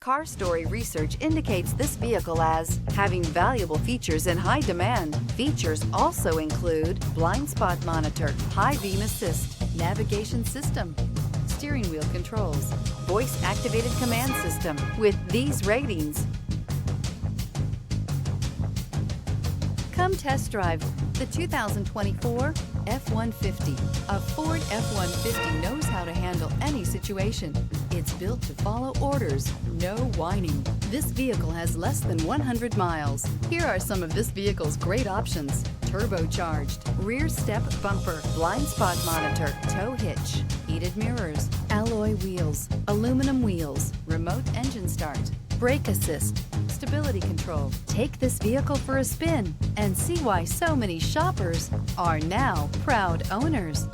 Car Story research indicates this vehicle as having valuable features in high demand. Features also include blind spot monitor, high beam assist, navigation system, steering wheel controls, voice-activated command system. With these ratings, come test drive the 2024 F-150. A Ford F-150 knows how to handle any situation. It's built to follow orders, no whining. This vehicle has less than 100 miles. Here are some of this vehicle's great options: turbocharged, rear step bumper, blind spot monitor, tow hitch, heated mirrors, alloy wheels, aluminum wheels, remote engine start, brake assist, stability control. Take this vehicle for a spin and see why so many shoppers are now proud owners.